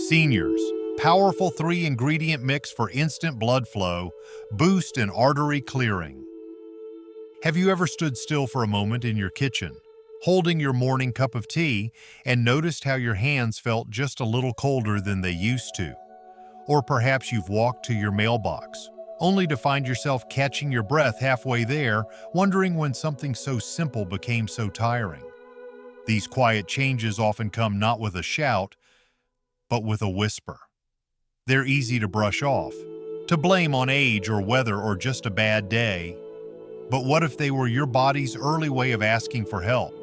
Seniors, powerful 3-ingredient mix for instant blood flow, boost and artery clearing. Have you ever stood still for a moment in your kitchen, holding your morning cup of tea, and noticed how your hands felt just a little colder than they used to? Or perhaps you've walked to your mailbox, only to find yourself catching your breath halfway there, wondering when something so simple became so tiring. These quiet changes often come not with a shout, but with a whisper. They're easy to brush off, to blame on age or weather or just a bad day. But what if they were your body's early way of asking for help?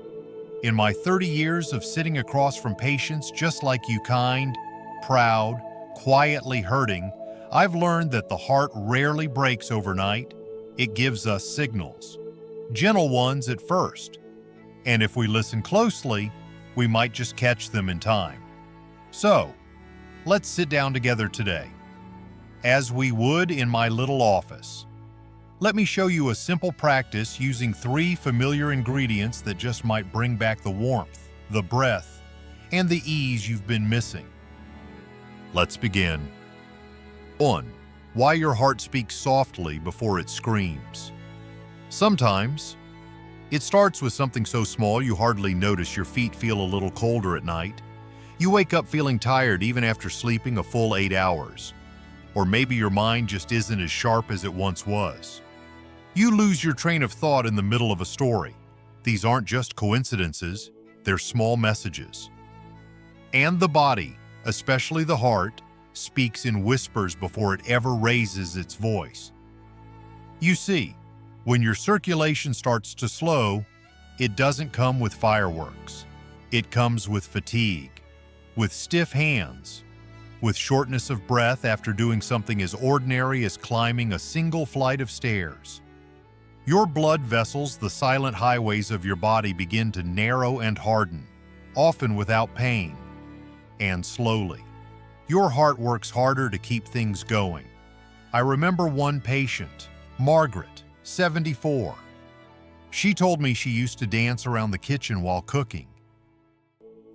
In my 30 years of sitting across from patients just like you, kind, proud, quietly hurting, I've learned that the heart rarely breaks overnight. It gives us signals, gentle ones at first. And if we listen closely, we might just catch them in time. So, let's sit down together today, as we would in my little office. Let me show you a simple practice using 3 familiar ingredients that just might bring back the warmth, the breath, and the ease you've been missing. Let's begin. 1. Why your heart speaks softly before it screams. Sometimes, it starts with something so small you hardly notice your feet feel a little colder at night. You wake up feeling tired even after sleeping a full 8 hours. Or maybe your mind just isn't as sharp as it once was. You lose your train of thought in the middle of a story. These aren't just coincidences, they're small messages. And the body, especially the heart, speaks in whispers before it ever raises its voice. You see, when your circulation starts to slow, it doesn't come with fireworks. It comes with fatigue, with stiff hands, with shortness of breath after doing something as ordinary as climbing a single flight of stairs. Your blood vessels, the silent highways of your body, begin to narrow and harden, often without pain, and slowly. Your heart works harder to keep things going. I remember one patient, Margaret, 74. She told me she used to dance around the kitchen while cooking.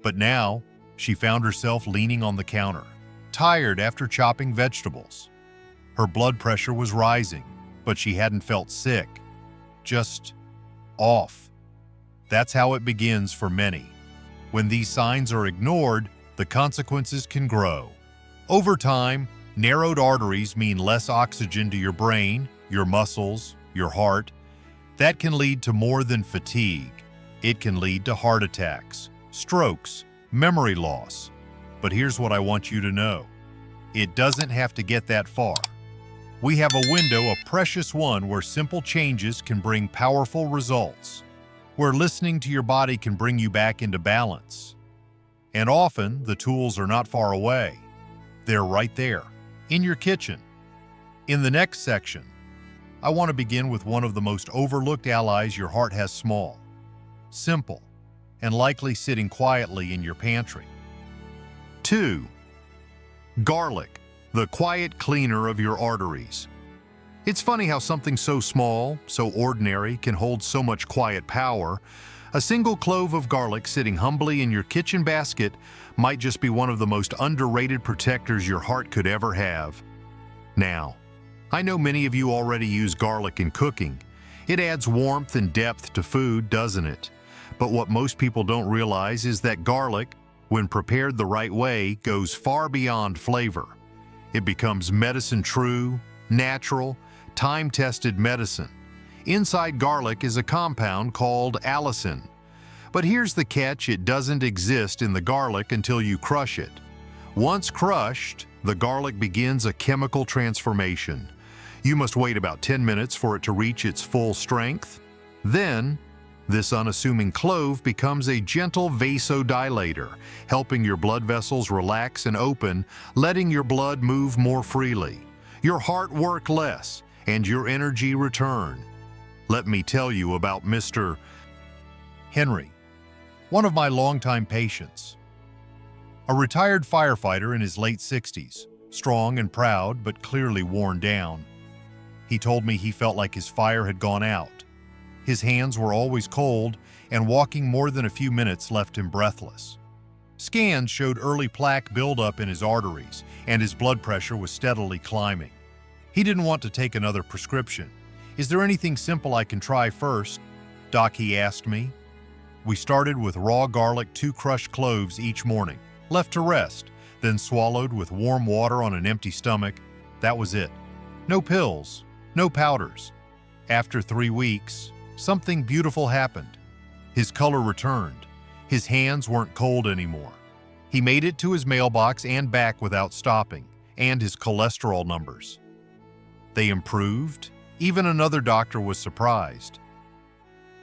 But now, she found herself leaning on the counter, tired after chopping vegetables. Her blood pressure was rising, but she hadn't felt sick, just off. That's how it begins for many. When these signs are ignored, the consequences can grow. Over time, narrowed arteries mean less oxygen to your brain, your muscles, your heart. That can lead to more than fatigue. It can lead to heart attacks, strokes, memory loss. But here's what I want you to know. It doesn't have to get that far. We have a window, a precious one, where simple changes can bring powerful results, where listening to your body can bring you back into balance. And often, the tools are not far away. They're right there, in your kitchen. In the next section, I want to begin with one of the most overlooked allies your heart has: small, simple, and likely sitting quietly in your pantry. 2. Garlic, the quiet cleaner of your arteries. It's funny how something so small, so ordinary, can hold so much quiet power. A single clove of garlic sitting humbly in your kitchen basket might just be one of the most underrated protectors your heart could ever have. Now, I know many of you already use garlic in cooking. It adds warmth and depth to food, doesn't it? But what most people don't realize is that garlic, when prepared the right way, goes far beyond flavor. It becomes medicine, true, natural, time-tested medicine. Inside garlic is a compound called allicin. But here's the catch: it doesn't exist in the garlic until you crush it. Once crushed, the garlic begins a chemical transformation. You must wait about 10 minutes for it to reach its full strength. Then, this unassuming clove becomes a gentle vasodilator, helping your blood vessels relax and open, letting your blood move more freely, your heart work less, and your energy return. Let me tell you about Mr. Henry, one of my longtime patients. A retired firefighter in his late 60s, strong and proud, but clearly worn down. He told me he felt like his fire had gone out. His hands were always cold, and walking more than a few minutes left him breathless. Scans showed early plaque buildup in his arteries, and his blood pressure was steadily climbing. He didn't want to take another prescription. "Is there anything simple I can try first, Doc?" he asked me. We started with raw garlic, 2 crushed cloves each morning, left to rest, then swallowed with warm water on an empty stomach. That was it. No pills, no powders. After 3 weeks, something beautiful happened. His color returned. His hands weren't cold anymore. He made it to his mailbox and back without stopping, and his cholesterol numbers. They improved. Even another doctor was surprised.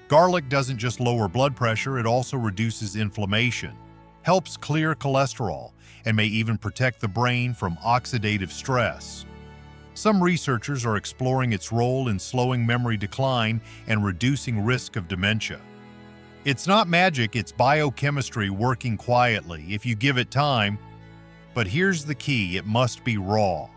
Garlic doesn't just lower blood pressure, it also reduces inflammation, helps clear cholesterol, and may even protect the brain from oxidative stress. Some researchers are exploring its role in slowing memory decline and reducing risk of dementia. It's not magic, it's biochemistry working quietly if you give it time. But here's the key, it must be raw.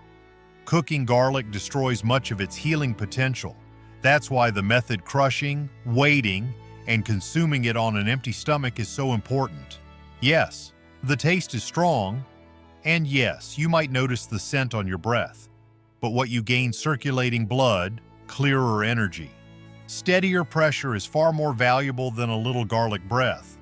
Cooking garlic destroys much of its healing potential. That's why the method crushing, waiting, and consuming it on an empty stomach is so important. Yes, the taste is strong, and yes, you might notice the scent on your breath. But what you gain: circulating blood, clearer energy. Steadier pressure is far more valuable than a little garlic breath.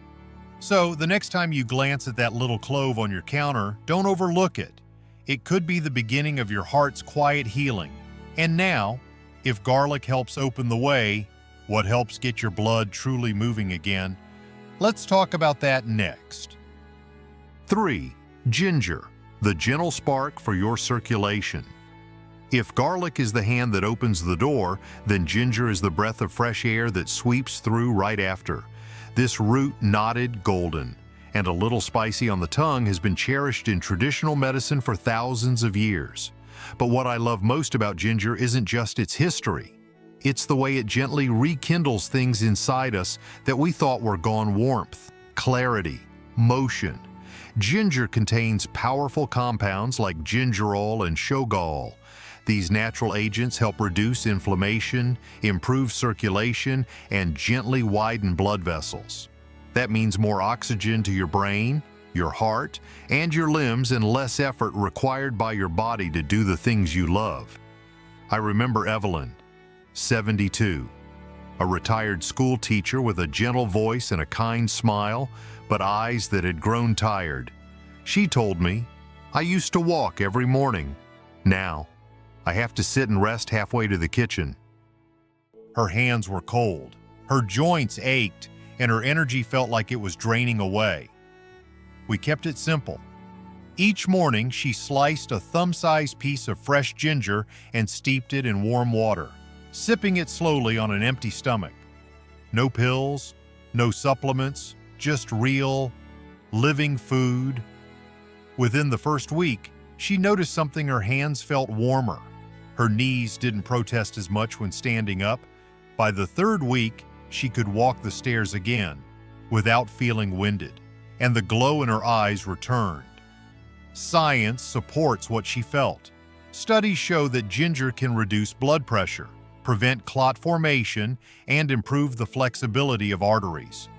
So, the next time you glance at that little clove on your counter, don't overlook it. It could be the beginning of your heart's quiet healing. And now, if garlic helps open the way, what helps get your blood truly moving again? Let's talk about that next. 3. Ginger, the gentle spark for your circulation. If garlic is the hand that opens the door, then ginger is the breath of fresh air that sweeps through right after. This root, knotted, golden, and a little spicy on the tongue, has been cherished in traditional medicine for thousands of years. But what I love most about ginger isn't just its history. It's the way it gently rekindles things inside us that we thought were gone: warmth, clarity, motion. Ginger contains powerful compounds like gingerol and shogal. These natural agents help reduce inflammation, improve circulation, and gently widen blood vessels. That means more oxygen to your brain, your heart, and your limbs, and less effort required by your body to do the things you love. I remember Evelyn, 72, a retired school teacher with a gentle voice and a kind smile, but eyes that had grown tired. She told me, "I used to walk every morning. Now, I have to sit and rest halfway to the kitchen." Her hands were cold, her joints ached, and her energy felt like it was draining away. We kept it simple. Each morning, she sliced a thumb-sized piece of fresh ginger and steeped it in warm water, sipping it slowly on an empty stomach. No pills, no supplements, just real, living food. Within the first week, she noticed something: her hands felt warmer. Her knees didn't protest as much when standing up. By the 3rd week, she could walk the stairs again without feeling winded, and the glow in her eyes returned. Science supports what she felt. Studies show that ginger can reduce blood pressure, prevent clot formation, and improve the flexibility of arteries.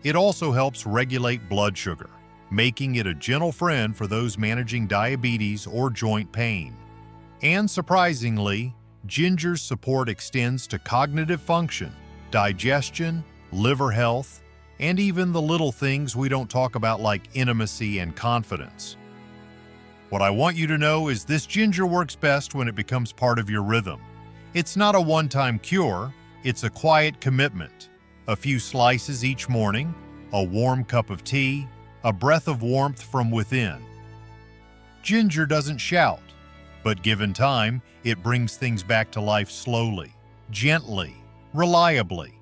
It also helps regulate blood sugar, making it a gentle friend for those managing diabetes or joint pain. And surprisingly, ginger's support extends to cognitive function, digestion, liver health, and even the little things we don't talk about like intimacy and confidence. What I want you to know is this ginger works best when it becomes part of your rhythm. It's not a one-time cure, it's a quiet commitment. A few slices each morning, a warm cup of tea, a breath of warmth from within. Ginger doesn't shout, but given time, it brings things back to life slowly, gently, reliably.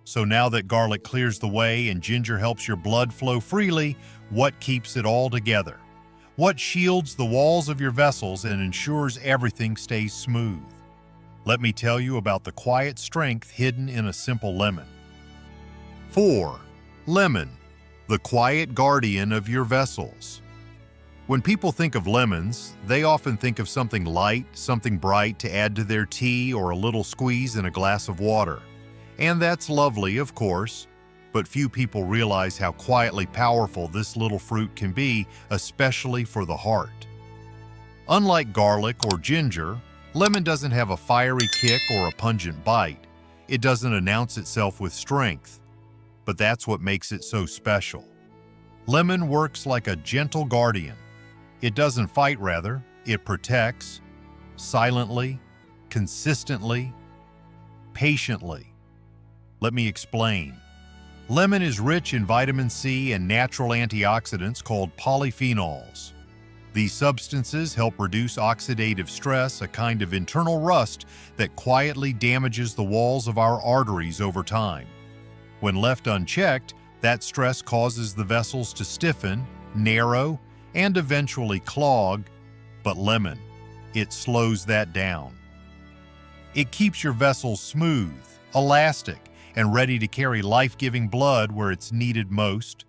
So now that garlic clears the way and ginger helps your blood flow freely, what keeps it all together? What shields the walls of your vessels and ensures everything stays smooth? Let me tell you about the quiet strength hidden in a simple lemon. 4. Lemon, the quiet guardian of your vessels. When people think of lemons, they often think of something light, something bright to add to their tea or a little squeeze in a glass of water. And that's lovely, of course. but few people realize how quietly powerful this little fruit can be, especially for the heart. Unlike garlic or ginger, lemon doesn't have a fiery kick or a pungent bite. It doesn't announce itself with strength, but that's what makes it so special. Lemon works like a gentle guardian. It doesn't fight, rather, it protects, silently, consistently, patiently. Let me explain. Lemon is rich in vitamin C and natural antioxidants called polyphenols. These substances help reduce oxidative stress, a kind of internal rust that quietly damages the walls of our arteries over time. When left unchecked, that stress causes the vessels to stiffen, narrow, and eventually clog, but lemon, it slows that down. It keeps your vessels smooth, elastic, and ready to carry life-giving blood where it's needed most.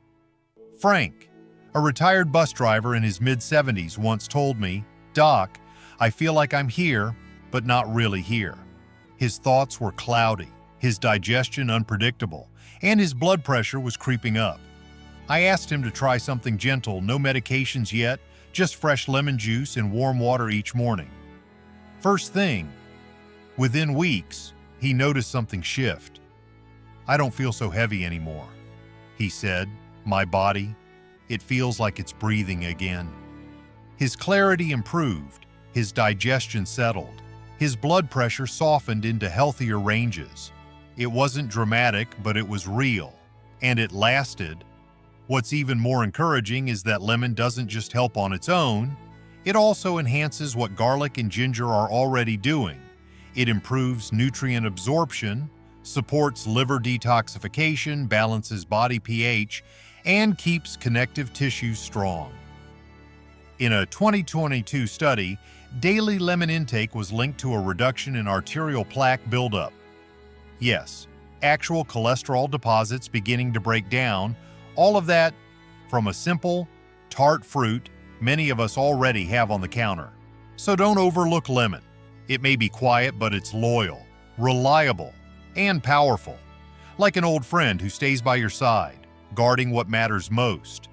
Frank, a retired bus driver in his mid-70s, once told me, "Doc, I feel like I'm here, but not really here." His thoughts were cloudy, his digestion unpredictable, and his blood pressure was creeping up. I asked him to try something gentle, no medications yet, just fresh lemon juice and warm water each morning. First thing, within weeks, he noticed something shift. "I don't feel so heavy anymore," he said. "My body, it feels like it's breathing again." His clarity improved, his digestion settled, his blood pressure softened into healthier ranges. It wasn't dramatic, but it was real, and it lasted. What's even more encouraging is that lemon doesn't just help on its own, it also enhances what garlic and ginger are already doing. It improves nutrient absorption, supports liver detoxification, balances body pH, and keeps connective tissues strong. In a 2022 study, daily lemon intake was linked to a reduction in arterial plaque buildup. Yes, actual cholesterol deposits beginning to break down, all of that from a simple, tart fruit many of us already have on the counter. So don't overlook lemon. It may be quiet, but it's loyal, reliable, and powerful. Like an old friend who stays by your side, guarding what matters most.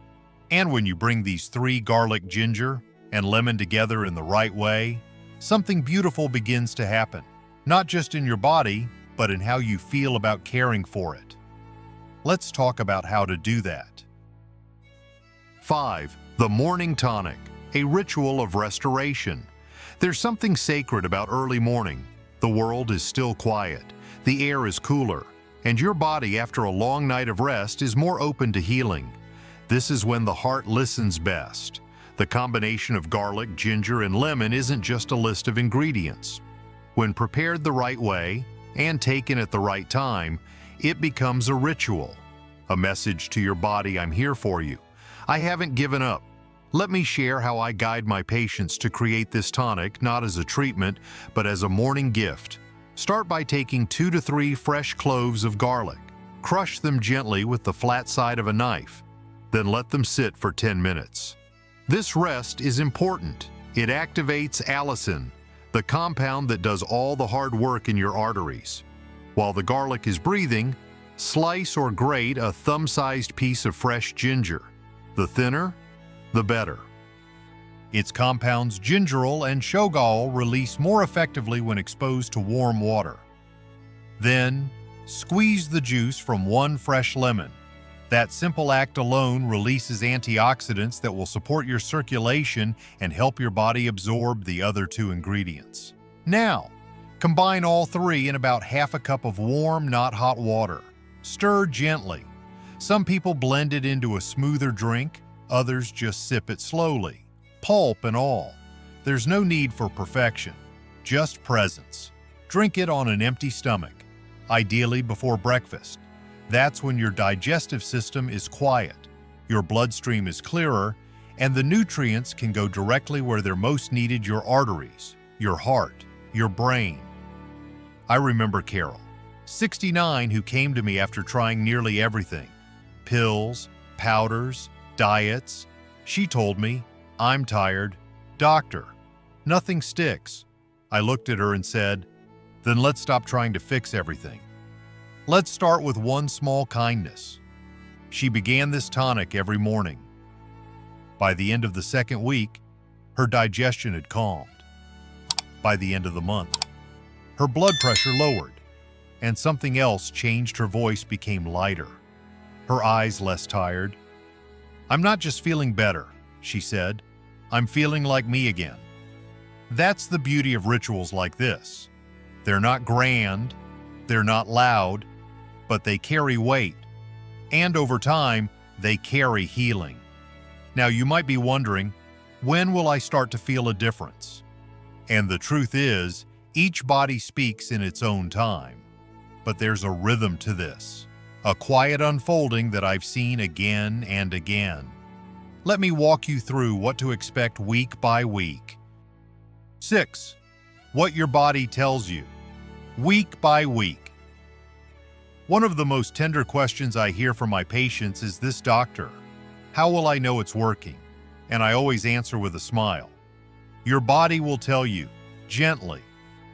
And when you bring these three, garlic, ginger, and lemon together in the right way, something beautiful begins to happen. Not just in your body, but in how you feel about caring for it. Let's talk about how to do that. 5. The morning tonic, a ritual of restoration. There's something sacred about early morning. The world is still quiet, the air is cooler, and your body, after a long night of rest, is more open to healing. This is when the heart listens best. The combination of garlic, ginger, and lemon isn't just a list of ingredients. When prepared the right way and taken at the right time, it becomes a ritual, a message to your body: "I'm here for you. I haven't given up." Let me share how I guide my patients to create this tonic, not as a treatment, but as a morning gift. Start by taking 2 to 3 fresh cloves of garlic. Crush them gently with the flat side of a knife. Then let them sit for 10 minutes. This rest is important. It activates allicin, the compound that does all the hard work in your arteries. While the garlic is breathing, slice or grate a thumb-sized piece of fresh ginger. The thinner, the better. Its compounds gingerol and shogaol release more effectively when exposed to warm water. Then, squeeze the juice from 1 fresh lemon. That simple act alone releases antioxidants that will support your circulation and help your body absorb the other 2 ingredients. Now, combine all 3 in about half a cup of warm, not hot water. Stir gently. Some people blend it into a smoother drink, others just sip it slowly, pulp and all. There's no need for perfection, just presence. Drink it on an empty stomach, ideally before breakfast. That's when your digestive system is quiet, your bloodstream is clearer, and the nutrients can go directly where they're most needed: your arteries, your heart, your brain. I remember Carol, 69, who came to me after trying nearly everything: pills, powders, diets. She told me, "I'm tired. Doctor, nothing sticks." I looked at her and said, "Then let's stop trying to fix everything. Let's start with one small kindness. She began this tonic every morning. By the end of the second week, her digestion had calmed. By the end of the month, her blood pressure lowered, and something else changed. Her voice became lighter, her eyes less tired. "I'm not just feeling better," she said. "I'm feeling like me again." That's the beauty of rituals like this. They're not grand, they're not loud, but they carry weight. And over time, they carry healing. Now you might be wondering, when will I start to feel a difference? And the truth is, each body speaks in its own time. But there's a rhythm to this, a quiet unfolding that I've seen again and again. Let me walk you through what to expect week by week. 6. What your body tells you, week by week. One of the most tender questions I hear from my patients is this: "Doctor, how will I know it's working?" And I always answer with a smile. Your body will tell you, gently,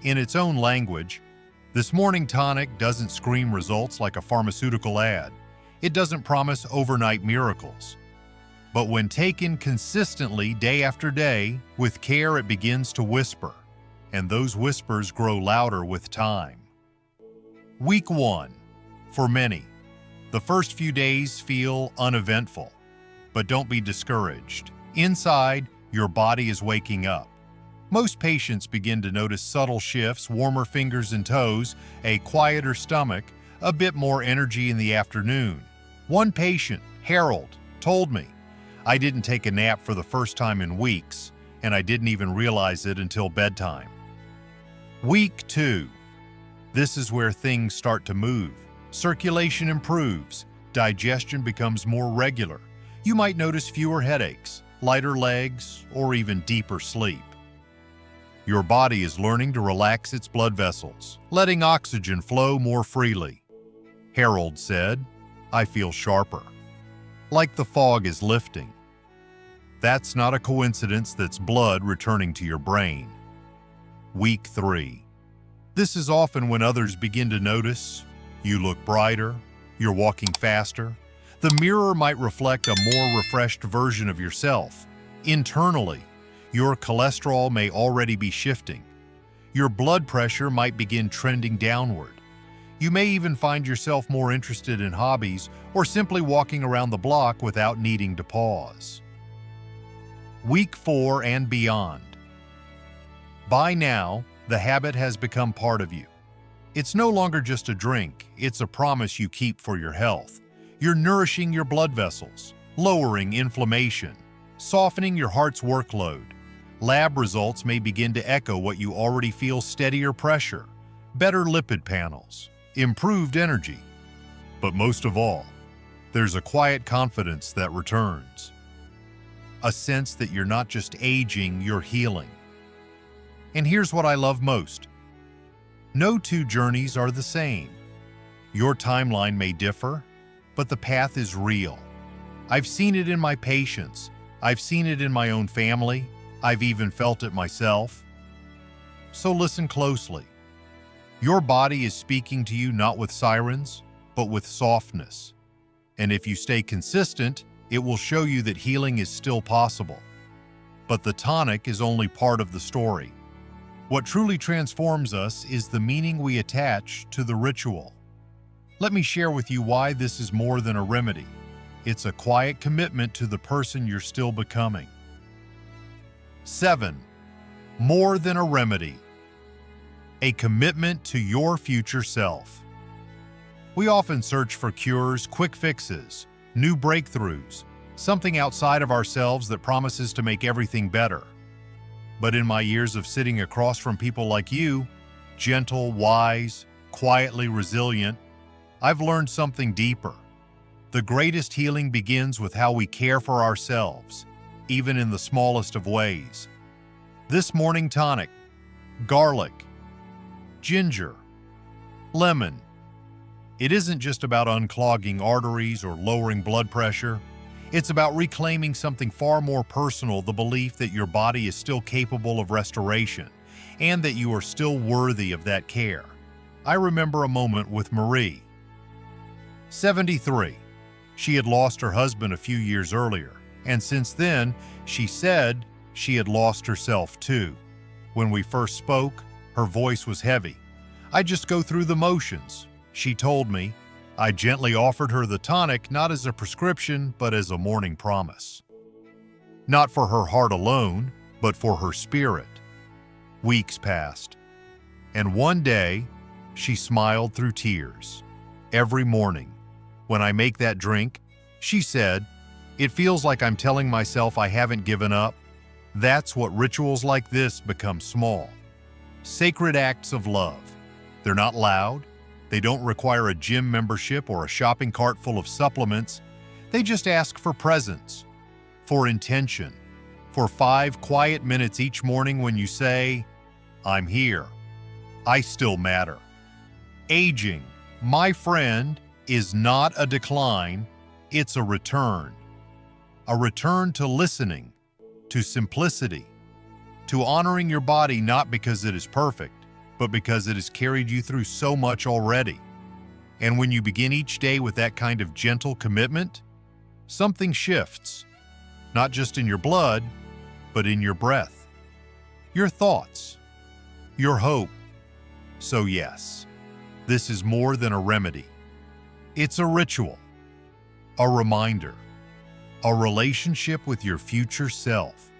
in its own language. This morning tonic doesn't scream results like a pharmaceutical ad. It doesn't promise overnight miracles. But when taken consistently day after day, with care, it begins to whisper, and those whispers grow louder with time. Week 1. For many, the first few days feel uneventful, but don't be discouraged. Inside, your body is waking up. Most patients begin to notice subtle shifts: warmer fingers and toes, a quieter stomach, a bit more energy in the afternoon. One patient, Harold, told me, "I didn't take a nap for the first time in weeks, and I didn't even realize it until bedtime." Week 2. This is where things start to move. Circulation improves, digestion becomes more regular. You might notice fewer headaches, lighter legs, or even deeper sleep. Your body is learning to relax its blood vessels, letting oxygen flow more freely. Harold said, "I feel sharper, like the fog is lifting." That's not a coincidence, that's blood returning to your brain. Week 3. This is often when others begin to notice. You look brighter, you're walking faster. The mirror might reflect a more refreshed version of yourself. Internally, your cholesterol may already be shifting. Your blood pressure might begin trending downward. You may even find yourself more interested in hobbies or simply walking around the block without needing to pause. Week 4 and beyond. By now, the habit has become part of you. It's no longer just a drink, it's a promise you keep for your health. You're nourishing your blood vessels, lowering inflammation, softening your heart's workload. Lab results may begin to echo what you already feel: steadier pressure, better lipid panels, improved energy. But most of all, there's a quiet confidence that returns. A sense that you're not just aging, you're healing. And here's what I love most. No two journeys are the same. Your timeline may differ, but the path is real. I've seen it in my patients. I've seen it in my own family. I've even felt it myself. So listen closely. Your body is speaking to you not with sirens, but with softness. And if you stay consistent, it will show you that healing is still possible. But the tonic is only part of the story. What truly transforms us is the meaning we attach to the ritual. Let me share with you why this is more than a remedy. It's a quiet commitment to the person you're still becoming. 7. More than a remedy. A commitment to your future self. We often search for cures, quick fixes, new breakthroughs, something outside of ourselves that promises to make everything better. But in my years of sitting across from people like you, gentle, wise, quietly resilient, I've learned something deeper. The greatest healing begins with how we care for ourselves, even in the smallest of ways. This morning tonic: garlic, ginger, lemon. It isn't just about unclogging arteries or lowering blood pressure. It's about reclaiming something far more personal: the belief that your body is still capable of restoration and that you are still worthy of that care. I remember a moment with Marie. 73. She had lost her husband a few years earlier, and since then, she said she had lost herself too. When we first spoke, her voice was heavy. "I just go through the motions," she told me. I gently offered her the tonic not as a prescription, but as a morning promise. Not for her heart alone, but for her spirit. Weeks passed, and one day, she smiled through tears. Every morning, when I make that drink, she said, "It feels like I'm telling myself I haven't given up." That's what rituals like this become small. Sacred acts of love. They're not loud. They don't require a gym membership or a shopping cart full of supplements. They just ask for presence, for intention, for 5 quiet minutes each morning when you say, "I'm here. I still matter." Aging, my friend, is not a decline, it's a return. A return to listening, to simplicity, to honoring your body not because it is perfect, but because it has carried you through so much already. And when you begin each day with that kind of gentle commitment, something shifts, not just in your blood, but in your breath, your thoughts, your hope. So yes, this is more than a remedy. It's a ritual, a reminder, a relationship with your future self.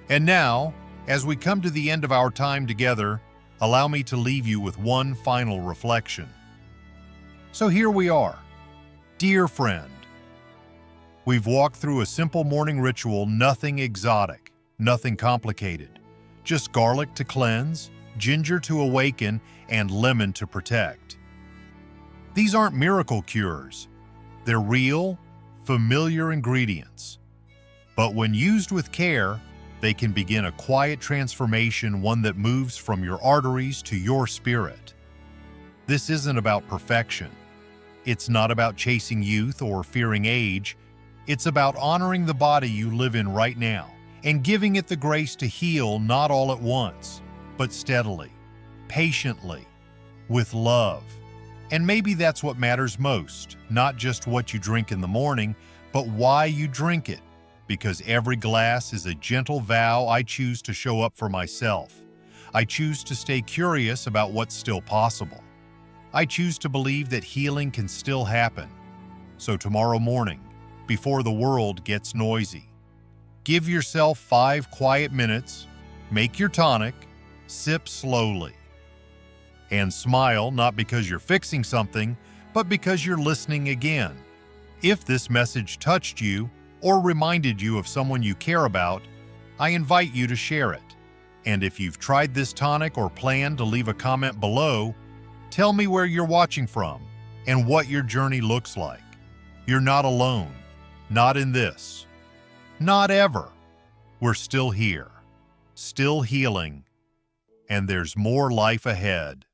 And now, as we come to the end of our time together, allow me to leave you with one final reflection. So here we are, dear friend. We've walked through a simple morning ritual, nothing exotic, nothing complicated, just garlic to cleanse, ginger to awaken, and lemon to protect. These aren't miracle cures. They're real, familiar ingredients. But when used with care, they can begin a quiet transformation, one that moves from your arteries to your spirit. This isn't about perfection. It's not about chasing youth or fearing age. It's about honoring the body you live in right now and giving it the grace to heal, not all at once, but steadily, patiently, with love. And maybe that's what matters most, not just what you drink in the morning, but why you drink it. Because every glass is a gentle vow I choose to show up for myself. I choose to stay curious about what's still possible. I choose to believe that healing can still happen. So tomorrow morning, before the world gets noisy, give yourself 5 quiet minutes, make your tonic, sip slowly, and smile, not because you're fixing something, but because you're listening again. If this message touched you or reminded you of someone you care about, I invite you to share it. And if you've tried this tonic or plan to leave a comment below, tell me where you're watching from and what your journey looks like. You're not alone, not in this, not ever. We're still here, still healing, and there's more life ahead.